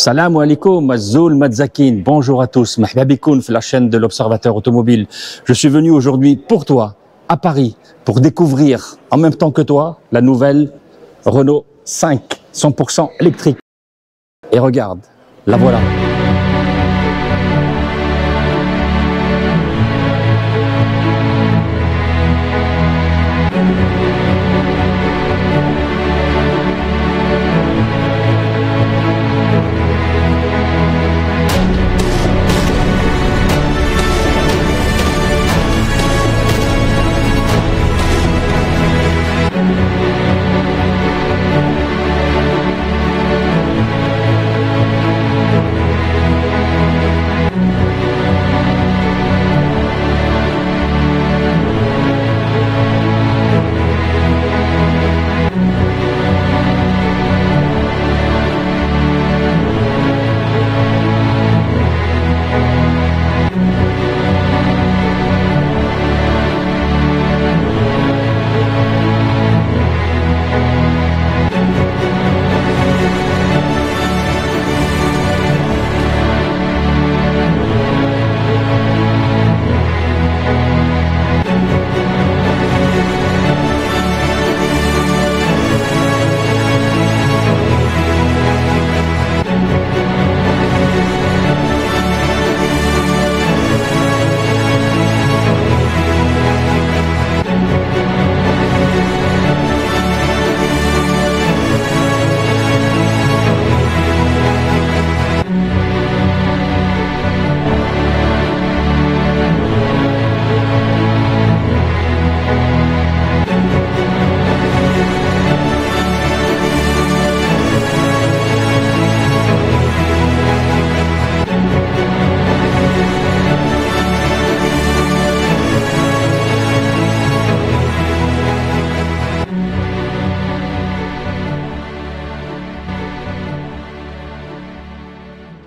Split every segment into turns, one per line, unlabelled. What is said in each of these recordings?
Salam alaikum, Azzoul Madzakin. Bonjour à tous. Mahba bikoun, la chaîne de l'Observateur Automobile. Je suis venu aujourd'hui pour toi, à Paris, pour découvrir, en même temps que toi, la nouvelle Renault 5, 100% électrique. Et regarde, la voilà.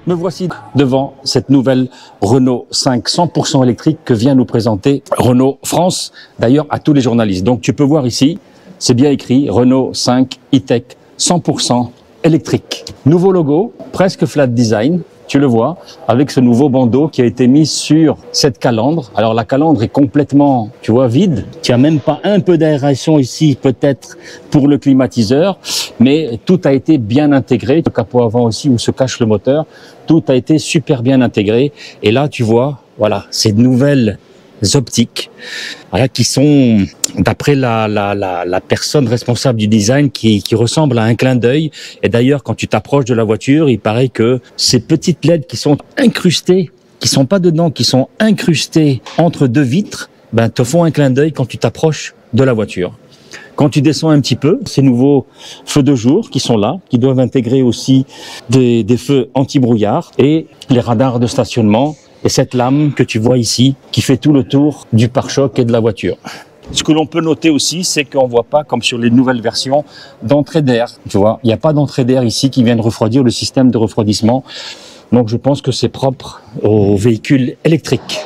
Me voici devant cette nouvelle Renault 5 100% électrique que vient nous présenter Renault France, d'ailleurs à tous les journalistes. Donc tu peux voir ici, c'est bien écrit, Renault 5 e-tech 100% électrique. Nouveau logo, presque flat design, tu le vois, avec ce nouveau bandeau qui a été mis sur cette calandre. Alors la calandre est complètement, tu vois, vide. Tu n'as même pas un peu d'aération ici, peut-être pour le climatiseur, mais tout a été bien intégré. Le capot avant aussi où se cache le moteur, tout a été super bien intégré. Et là, tu vois, voilà, ces nouvelles optiques, voilà, qui sont, d'après la personne responsable du design, qui ressemble à un clin d'œil. Et d'ailleurs, quand tu t'approches de la voiture, il paraît que ces petites LED qui sont incrustées, qui sont pas dedans, qui sont incrustées entre deux vitres, ben, te font un clin d'œil quand tu t'approches de la voiture. Quand tu descends un petit peu, ces nouveaux feux de jour qui sont là, qui doivent intégrer aussi des feux anti-brouillard et les radars de stationnement et cette lame que tu vois ici qui fait tout le tour du pare-choc et de la voiture. Ce que l'on peut noter aussi, c'est qu'on ne voit pas, comme sur les nouvelles versions, d'entrée d'air. Tu vois, il n'y a pas d'entrée d'air ici qui vient de refroidir le système de refroidissement. Donc je pense que c'est propre aux véhicules électriques.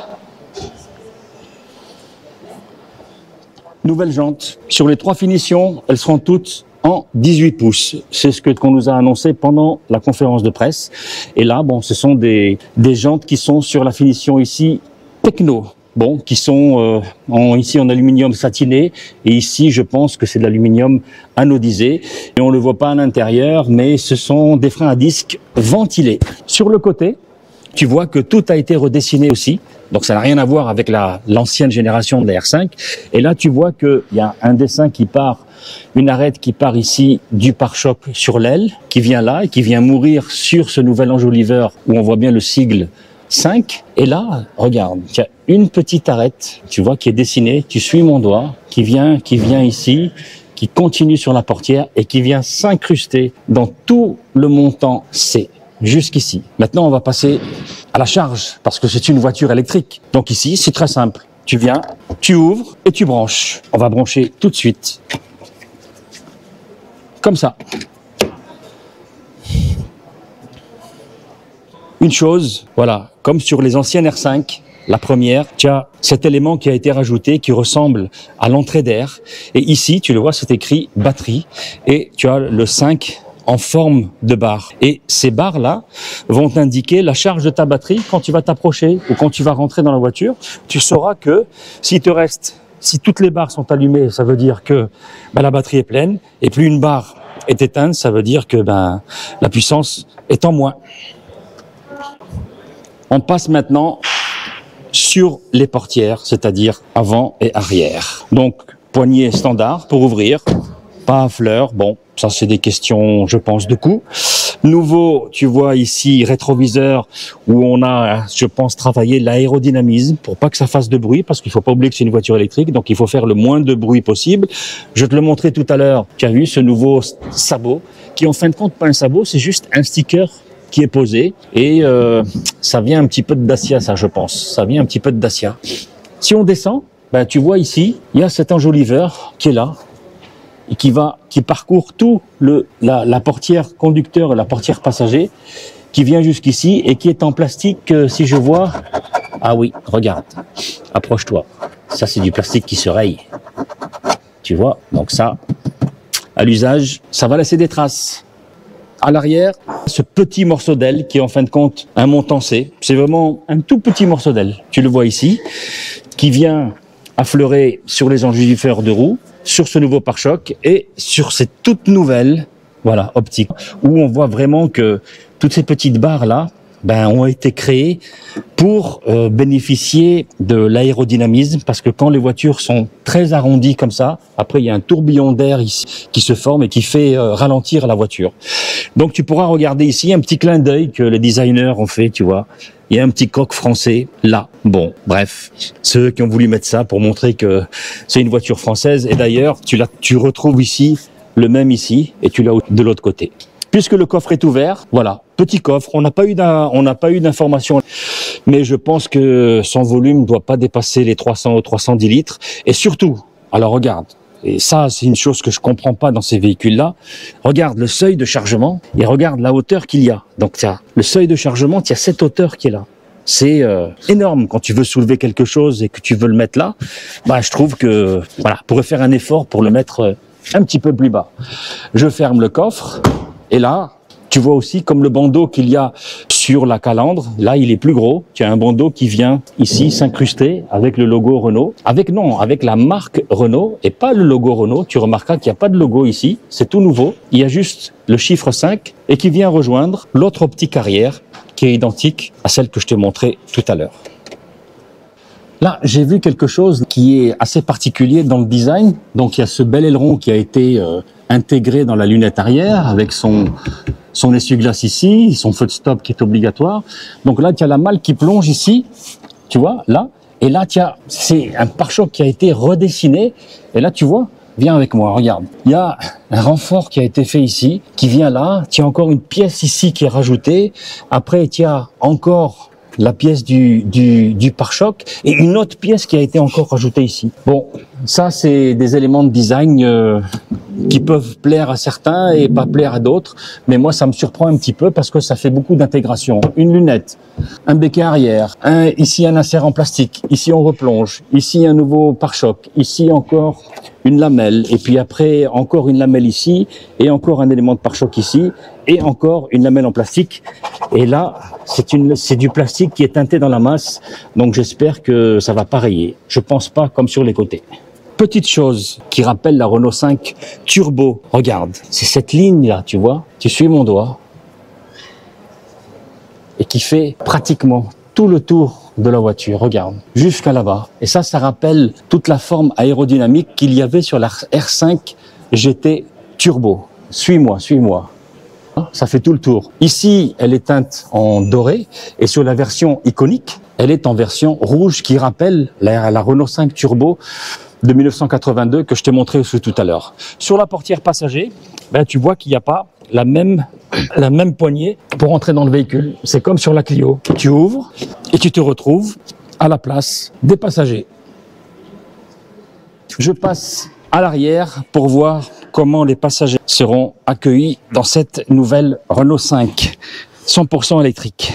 Nouvelles jantes. Sur les 3 finitions, elles seront toutes en 18 pouces. C'est ce qu'on nous a annoncé pendant la conférence de presse. Et là, bon, ce sont des jantes qui sont sur la finition ici Techno. Bon, qui sont ici en aluminium satiné. Et ici, je pense que c'est de l'aluminium anodisé. Et on le voit pas à l'intérieur, mais ce sont des freins à disque ventilés. Sur le côté, tu vois que tout a été redessiné aussi. Donc ça n'a rien à voir avec l'ancienne génération de la R5. Et là, tu vois qu'il y a un dessin qui part, une arête qui part ici du pare-choc sur l'aile, qui vient là et qui vient mourir sur ce nouvel enjoliveur où on voit bien le sigle 5. Et là, regarde, il y a une petite arête, tu vois, qui est dessinée. Tu suis mon doigt, qui vient ici, qui continue sur la portière et qui vient s'incruster dans tout le montant C. Jusqu'ici. Maintenant, on va passer à la charge, parce que c'est une voiture électrique. Donc ici, c'est très simple. Tu viens, tu ouvres et tu branches. On va brancher tout de suite. Comme ça. Une chose, voilà, comme sur les anciennes R5, la première, tu as cet élément qui a été rajouté, qui ressemble à l'entrée d'air. Et ici, tu le vois, c'est écrit batterie. Et tu as le 5 en forme de barre. Et ces barres-là vont indiquer la charge de ta batterie quand tu vas t'approcher ou quand tu vas rentrer dans la voiture. Tu sauras que si toutes les barres sont allumées, ça veut dire que la batterie est pleine. Et plus une barre est éteinte, ça veut dire que la puissance est en moins. On passe maintenant sur les portières, c'est-à-dire avant et arrière. Donc, poignée standard pour ouvrir, pas à fleurs. Bon, ça c'est des questions, je pense, de coût. Nouveau, tu vois ici, rétroviseur, où on a, je pense, travaillé l'aérodynamisme pour pas que ça fasse de bruit, parce qu'il faut pas oublier que c'est une voiture électrique, donc il faut faire le moins de bruit possible. Je te le montrais tout à l'heure, tu as vu ce nouveau sabot, qui en fin de compte, pas un sabot, c'est juste un sticker qui est posé, et ça vient un petit peu de Dacia, ça je pense, ça vient un petit peu de Dacia. Si on descend, tu vois ici, il y a cet enjoliveur qui est là, et qui parcourt tout la portière conducteur et la portière passager, qui vient jusqu'ici et qui est en plastique, si je vois. Ah oui, regarde, approche-toi. Ça, c'est du plastique qui se raye. Tu vois, donc ça, à l'usage, ça va laisser des traces. À l'arrière, ce petit morceau d'aile qui est en fin de compte un montant C. C'est vraiment un tout petit morceau d'aile. Tu le vois ici, qui vient affleurer sur les enjoliveurs de roue, sur ce nouveau pare-choc et sur cette toute nouvelle, optique, où on voit vraiment que toutes ces petites barres-là, ont été créées pour bénéficier de l'aérodynamisme, parce que quand les voitures sont très arrondies comme ça, après il y a un tourbillon d'air ici qui se forme et qui fait ralentir la voiture. Donc tu pourras regarder ici un petit clin d'œil que les designers ont fait, tu vois. Il y a un petit coq français là. Bon, bref, ceux qui ont voulu mettre ça pour montrer que c'est une voiture française. Et d'ailleurs, tu retrouves ici le même ici et tu l'as de l'autre côté. Puisque le coffre est ouvert, voilà, petit coffre. On n'a pas eu d'informations, mais je pense que son volume ne doit pas dépasser les 300 ou 310 litres. Et surtout, alors regarde. Et ça, c'est une chose que je comprends pas dans ces véhicules-là. Regarde le seuil de chargement et regarde la hauteur qu'il y a. Donc, le seuil de chargement, il y a cette hauteur qui est là. C'est énorme quand tu veux soulever quelque chose et que tu veux le mettre là. Je trouve que, pourrait faire un effort pour le mettre un petit peu plus bas. Je ferme le coffre et là, tu vois aussi comme le bandeau qu'il y a sur la calandre. Là, il est plus gros. Tu as un bandeau qui vient ici s'incruster avec le logo Renault. Avec la marque Renault et pas le logo Renault. Tu remarqueras qu'il n'y a pas de logo ici. C'est tout nouveau. Il y a juste le chiffre 5 et qui vient rejoindre l'autre optique arrière qui est identique à celle que je te montrais tout à l'heure. Là, j'ai vu quelque chose qui est assez particulier dans le design. Donc, il y a ce bel aileron qui a été intégré dans la lunette arrière avec son essuie-glace ici, son feu de stop qui est obligatoire. Donc là, tu as la malle qui plonge ici, tu vois, là. Et là, c'est un pare-choc qui a été redessiné. Et là, tu vois, viens avec moi, regarde. Il y a un renfort qui a été fait ici, qui vient là. Tu as encore une pièce ici qui est rajoutée. Après, tu as encore la pièce du pare-choc et une autre pièce qui a été encore rajoutée ici. Bon, ça, c'est des éléments de design qui peuvent plaire à certains et pas plaire à d'autres. Mais moi, ça me surprend un petit peu parce que ça fait beaucoup d'intégration. Une lunette, un béquet arrière, ici un insert en plastique, ici on replonge, ici un nouveau pare-choc, ici encore une lamelle, et puis après encore une lamelle ici, et encore un élément de pare-choc ici, et encore une lamelle en plastique. Et là, c'est du plastique qui est teinté dans la masse, donc j'espère que ça va pas rayer. Je pense pas comme sur les côtés. Petite chose qui rappelle la Renault 5 Turbo, regarde, c'est cette ligne-là, tu vois, tu suis mon doigt, et qui fait pratiquement tout le tour de la voiture, regarde, jusqu'à là-bas. Et ça rappelle toute la forme aérodynamique qu'il y avait sur la R5 GT Turbo. Suis-moi, suis-moi. Ça fait tout le tour. Ici, elle est teinte en doré, et sur la version iconique, elle est en version rouge qui rappelle la Renault 5 Turbo de 1982 que je t'ai montré aussi tout à l'heure. Sur la portière passager, tu vois qu'il n'y a pas la même poignée pour entrer dans le véhicule. C'est comme sur la Clio. Tu ouvres et tu te retrouves à la place des passagers. Je passe à l'arrière pour voir comment les passagers seront accueillis dans cette nouvelle Renault 5. 100% électrique.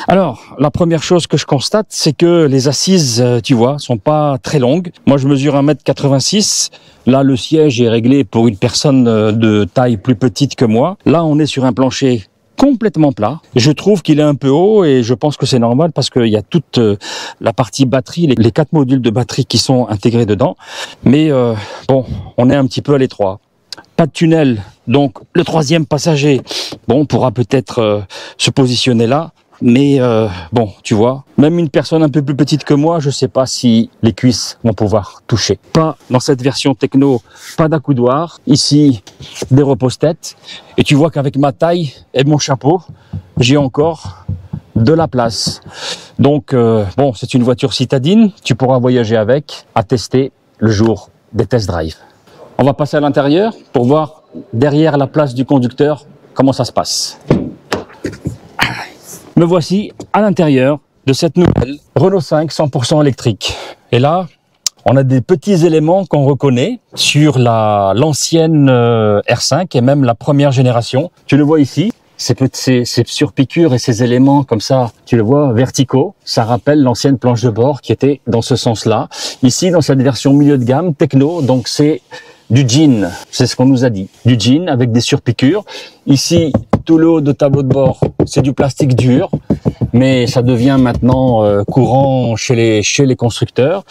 Alors, la première chose que je constate, c'est que les assises, tu vois, sont pas très longues. Moi, je mesure 1m86. Là, le siège est réglé pour une personne de taille plus petite que moi. Là, on est sur un plancher complètement plat. Je trouve qu'il est un peu haut et je pense que c'est normal parce qu'il y a toute la partie batterie, les 4 modules de batterie qui sont intégrés dedans. Mais bon, on est un petit peu à l'étroit. Pas de tunnel, donc le troisième passager, bon, pourra peut-être se positionner là, mais bon, tu vois, même une personne un peu plus petite que moi, je sais pas si les cuisses vont pouvoir toucher. Pas dans cette version techno, pas d'accoudoir, ici des repose-têtes, et tu vois qu'avec ma taille et mon chapeau, j'ai encore de la place. Donc bon, c'est une voiture citadine, tu pourras voyager avec, à tester le jour des test drive. On va passer à l'intérieur pour voir derrière la place du conducteur comment ça se passe. Me voici à l'intérieur de cette nouvelle Renault 5 100% électrique. Et là, on a des petits éléments qu'on reconnaît sur l'ancienne R5 et même la première génération. Tu le vois ici, ces surpiqûres et ces éléments comme ça, tu le vois, verticaux, ça rappelle l'ancienne planche de bord qui était dans ce sens-là. Ici, dans cette version milieu de gamme, techno, donc c'est du jean, c'est ce qu'on nous a dit. Du jean avec des surpiqûres. Ici, tout le haut de tableau de bord, c'est du plastique dur, mais ça devient maintenant courant chez les constructeurs.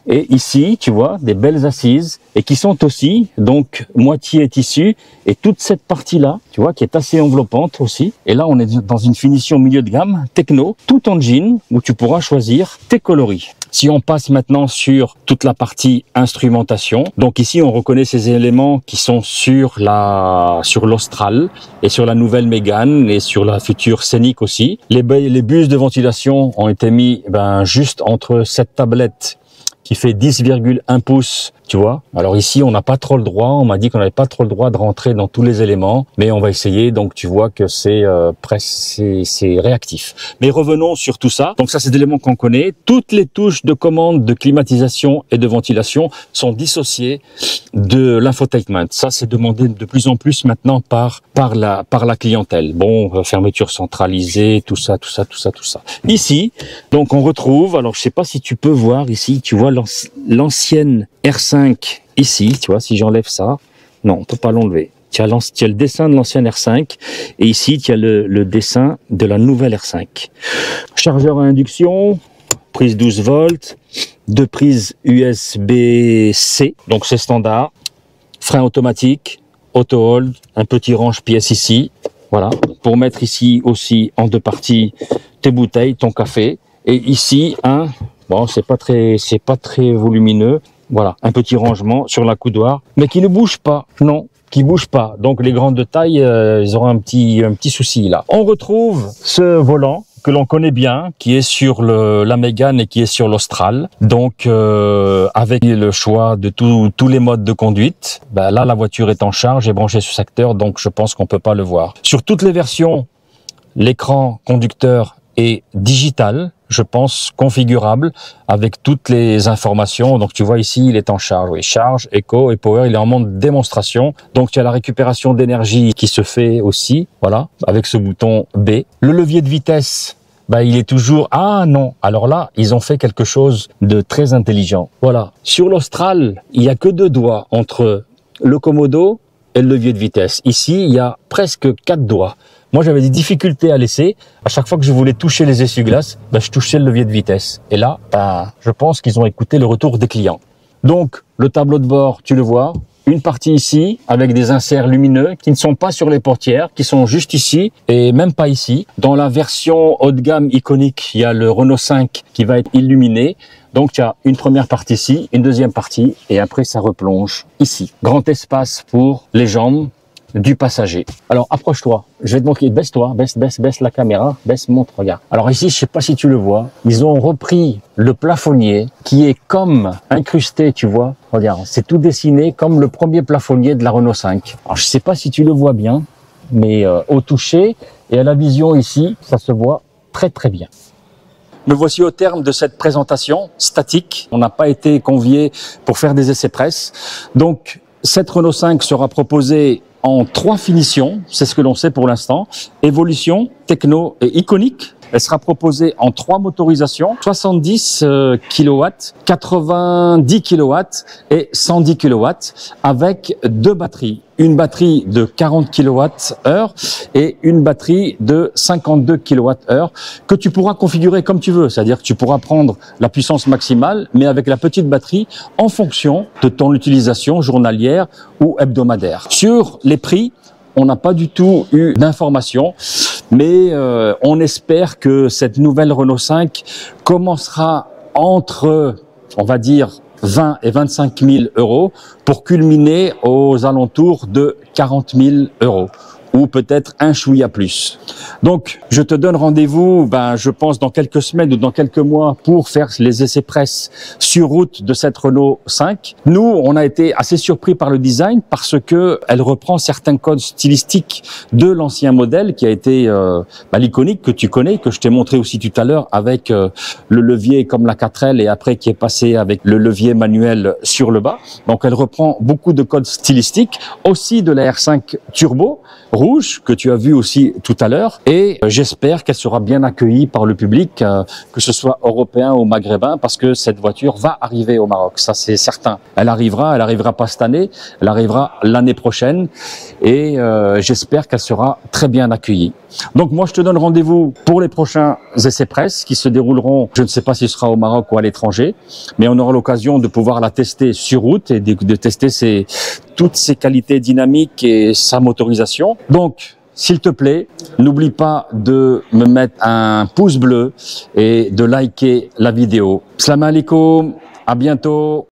Et ici, tu vois, des belles assises et qui sont aussi, donc, moitié tissu. Et toute cette partie-là, tu vois, qui est assez enveloppante aussi. Et là, on est dans une finition milieu de gamme, techno, tout en jean, où tu pourras choisir tes coloris. Si on passe maintenant sur toute la partie instrumentation, donc ici, on reconnaît ces éléments qui sont sur l'Austral et sur la nouvelle Mégane et sur la future Scénic aussi. Les bus de ventilation ont été mis juste entre cette tablette qui fait 10,1 pouces, tu vois. Alors ici, on n'a pas trop le droit, on m'a dit qu'on n'avait pas trop le droit de rentrer dans tous les éléments, mais on va essayer, donc tu vois que c'est réactif. Mais revenons sur tout ça. Donc ça, c'est des éléments qu'on connaît. Toutes les touches de commande de climatisation et de ventilation sont dissociées de l'infotainment. Ça, c'est demandé de plus en plus maintenant par la clientèle. Bon, fermeture centralisée, tout ça. Ici, donc on retrouve, alors je sais pas si tu peux voir ici, tu vois l'ancienne R5 ici, tu vois, si j'enlève ça, non, on peut pas l'enlever. Tu as le dessin de l'ancienne R5 et ici, tu as le dessin de la nouvelle R5. Chargeur à induction, prise 12 volts, 2 prises USB-C, donc c'est standard, frein automatique, auto-hold, un petit range-pièces ici, voilà, pour mettre ici aussi en 2 parties tes bouteilles, ton café, et ici bon, c'est pas très volumineux. Voilà, un petit rangement sur l'accoudoir, mais qui ne bouge pas. Non, qui bouge pas. Donc les grandes de taille, ils auront un petit souci là. On retrouve ce volant que l'on connaît bien, qui est sur la Mégane et qui est sur l'Austral. Donc avec le choix de tous les modes de conduite, là la voiture est en charge et branchée sur secteur, donc je pense qu'on peut pas le voir. Sur toutes les versions, l'écran conducteur est digital, je pense configurable avec toutes les informations. Donc tu vois ici, il est en charge, oui, charge, éco et power, il est en mode démonstration. Donc tu as la récupération d'énergie qui se fait aussi, voilà, avec ce bouton B. Le levier de vitesse, il est toujours, ah non, alors là, ils ont fait quelque chose de très intelligent. Voilà, sur l'Austral, il y a que 2 doigts entre le commodo et le levier de vitesse. Ici, il y a presque 4 doigts. Moi, j'avais des difficultés à laisser. À chaque fois que je voulais toucher les essuie-glaces, je touchais le levier de vitesse. Et là, je pense qu'ils ont écouté le retour des clients. Donc, le tableau de bord, tu le vois. Une partie ici, avec des inserts lumineux qui ne sont pas sur les portières, qui sont juste ici et même pas ici. Dans la version haut de gamme iconique, il y a le Renault 5 qui va être illuminé. Donc, tu as une première partie ici, une deuxième partie, et après, ça replonge ici. Grand espace pour les jambes du passager. Alors approche-toi, je vais te montrer, baisse-toi, baisse la caméra, montre, regarde. Alors ici, je sais pas si tu le vois, ils ont repris le plafonnier qui est comme incrusté, tu vois, regarde, c'est tout dessiné comme le premier plafonnier de la Renault 5. Alors je sais pas si tu le vois bien, mais au toucher et à la vision ici, ça se voit très très bien. Me voici au terme de cette présentation statique. On n'a pas été conviés pour faire des essais presse. Donc cette Renault 5 sera proposée en 3 finitions, c'est ce que l'on sait pour l'instant, Évolution, Techno et Iconic. Elle sera proposée en 3 motorisations, 70 kW, 90 kW et 110 kW, avec 2 batteries. Une batterie de 40 kWh et une batterie de 52 kWh que tu pourras configurer comme tu veux. C'est-à-dire que tu pourras prendre la puissance maximale, mais avec la petite batterie en fonction de ton utilisation journalière ou hebdomadaire. Sur les prix, on n'a pas du tout eu d'informations, mais on espère que cette nouvelle Renault 5 commencera entre, on va dire, 20 et 25 000 euros pour culminer aux alentours de 40 000 euros ou peut-être un chouïa plus. Donc, je te donne rendez-vous, je pense, dans quelques semaines ou dans quelques mois pour faire les essais presse sur route de cette Renault 5. Nous, on a été assez surpris par le design parce que elle reprend certains codes stylistiques de l'ancien modèle qui a été l'Iconic que tu connais, que je t'ai montré aussi tout à l'heure avec le levier comme la 4L et après qui est passé avec le levier manuel sur le bas. Donc, elle reprend beaucoup de codes stylistiques, aussi de la R5 Turbo rouge que tu as vu aussi tout à l'heure, et j'espère qu'elle sera bien accueillie par le public, que ce soit européen ou maghrébin, parce que cette voiture va arriver au Maroc, ça c'est certain. Elle arrivera pas cette année, elle arrivera l'année prochaine, et j'espère qu'elle sera très bien accueillie. Donc moi je te donne rendez-vous pour les prochains essais presse qui se dérouleront, je ne sais pas si ce sera au Maroc ou à l'étranger, mais on aura l'occasion de pouvoir la tester sur route et de tester toutes ses qualités dynamiques et sa motorisation. Donc, s'il te plaît, n'oublie pas de me mettre un pouce bleu et de liker la vidéo. Salam alaikum, à bientôt.